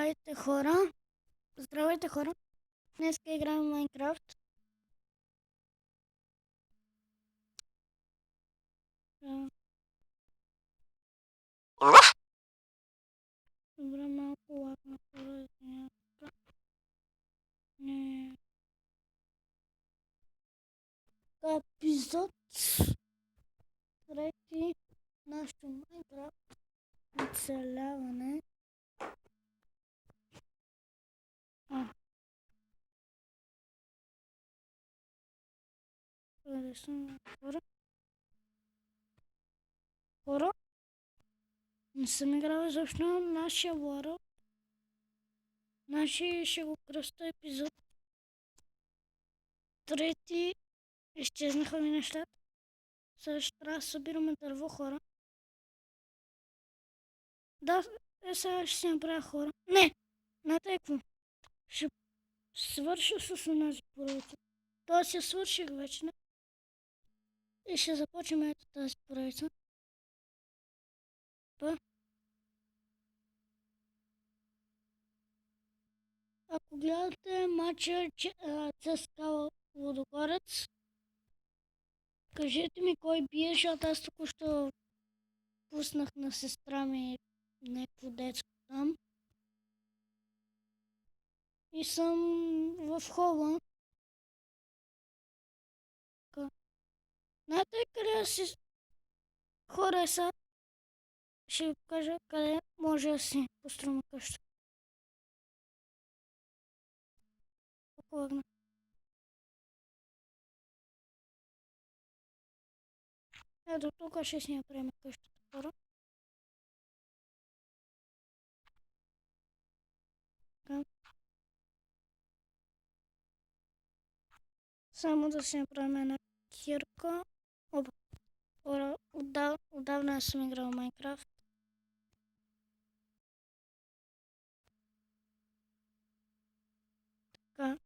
Здравейте хора! Здравейте хора! Днес играем в Майнкрафт. Добре, малко лагна хора. Не. Епизод трети. Нашето Майнкрафт. Оцеляване. Хора. Хора. Не съм играл изобщо на нашия World. Наши ще го кръста епизод трети. Изчезнаха ми нещата. Сега ще трябва да събираме дърво, хора. Да, сега ще си направя хора. Не какво. Ще свърша с онази поредица. Тоест я свърших вече, не? И ще започнем ето тази поредица. Ако гледате матча ЦСКА Лудогорец, кажете ми кой бие, защото аз току-що пуснах на сестра ми някакво детско там. И съм в хола. Знаете ли къде да си хора са? Ще ви покажа къде може да си построим къща. Поклагна. Ето тук ще си направим къщата, хора. Само да си направим една кирка. Опа. Хора, отдавна съм играл в Майнкрафт. Така.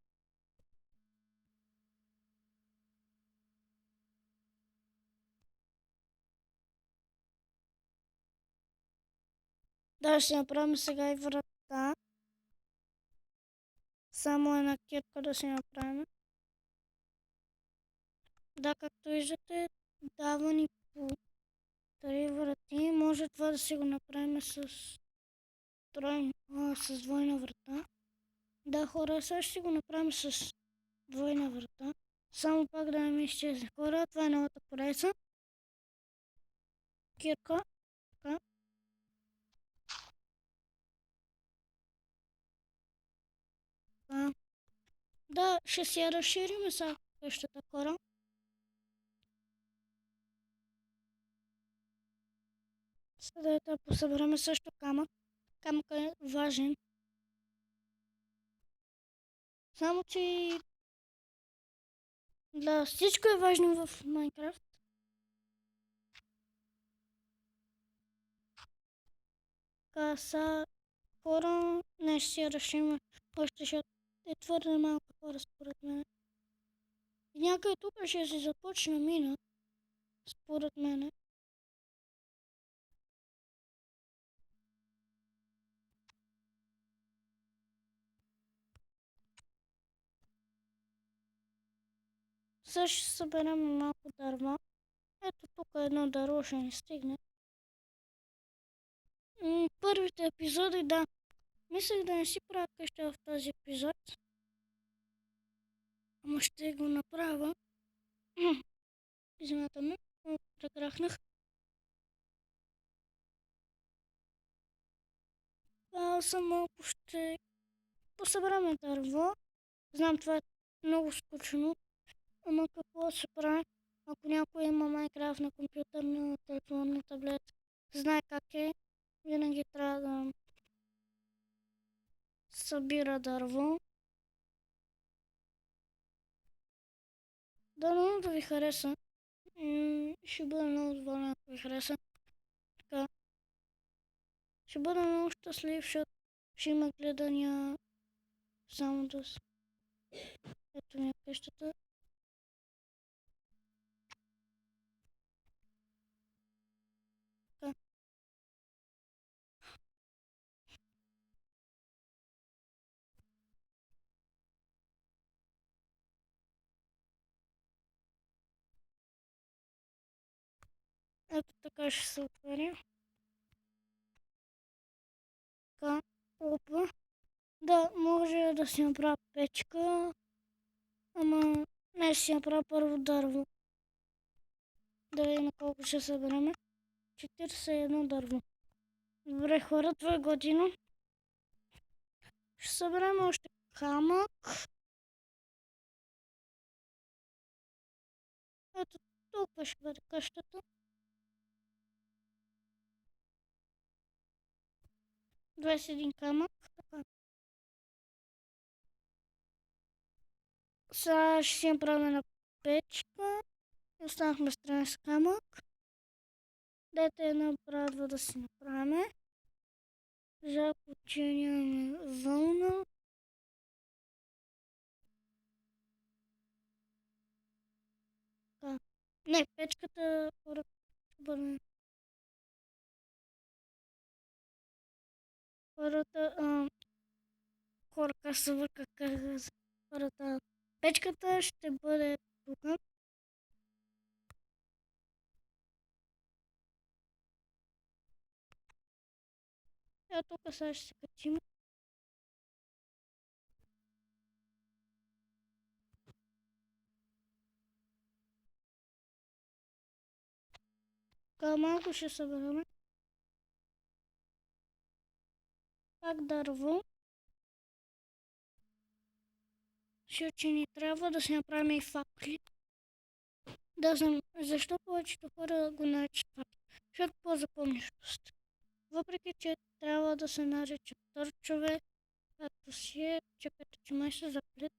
Да, ще направим сега и врата. Само една кирка да си направим. Да, както виждате, дава ни по 3 врати. Може това да си го направим с двойна врата. Да, хора, сега ще си го направим с двойна врата. Само пак да не ми изчезне. Хора, това е новата поредица. Кирка. Така. Да, ще си я разширим сега къщата, хора. Сега да посъбираме също камък. Камък е важен. Само че да, всичко е важно в Майнкрафт. Така са хора, не ще си я разширим още, защото е твърде малко хора според мен. И някъде тук ще се започне мина, според мен. Сега ще съберем малко дърва. Ето тук едно дърво ще ни стигне. Първите епизоди, да. Мислех да не си правя къща в този епизод. Ама ще го направя. Извинете ме, прекрахнах. Съм малко ще посъбраме дърво. Знам, това е много скучно. Ама какво да се прави? Ако някой има Майнкрафт на компютър, на телефон, на таблет, знае как е. Винаги трябва да събира дърво. Дано да ви хареса. Ще бъда много доволен, ако ви хареса. Така. Ще бъда много щастлив, защото ще има гледания само да... Ето ми е къщата. Така. Ето така ще се отваря. Така, опа. Да, може да си направя печка, ама не ще си направя първо дърво. Да видим на колко ще съберем. 41 дърво. Добре, хора, това е година. Ще съберем още камък. Ето толкова ще бъде къщата. 21 камък. Така. Сега ще си направим една печка. И останахме страна с камък. Дайте една брадва да си направим. Жалко, че нямаме вълна. Така. Не, печката хората ще бъде. Хората се върка хората. Печката ще бъде тук. Ето тук сега ще се качим. Така малко ще съберем. Пак дърво. Защото ни трябва да си направим и факли. Да знам защо повечето хора го наричат факли. Защото по-запомнящост. Въпреки, че трябва да се нарича търчове, както си е, чакайте, че май се заплет.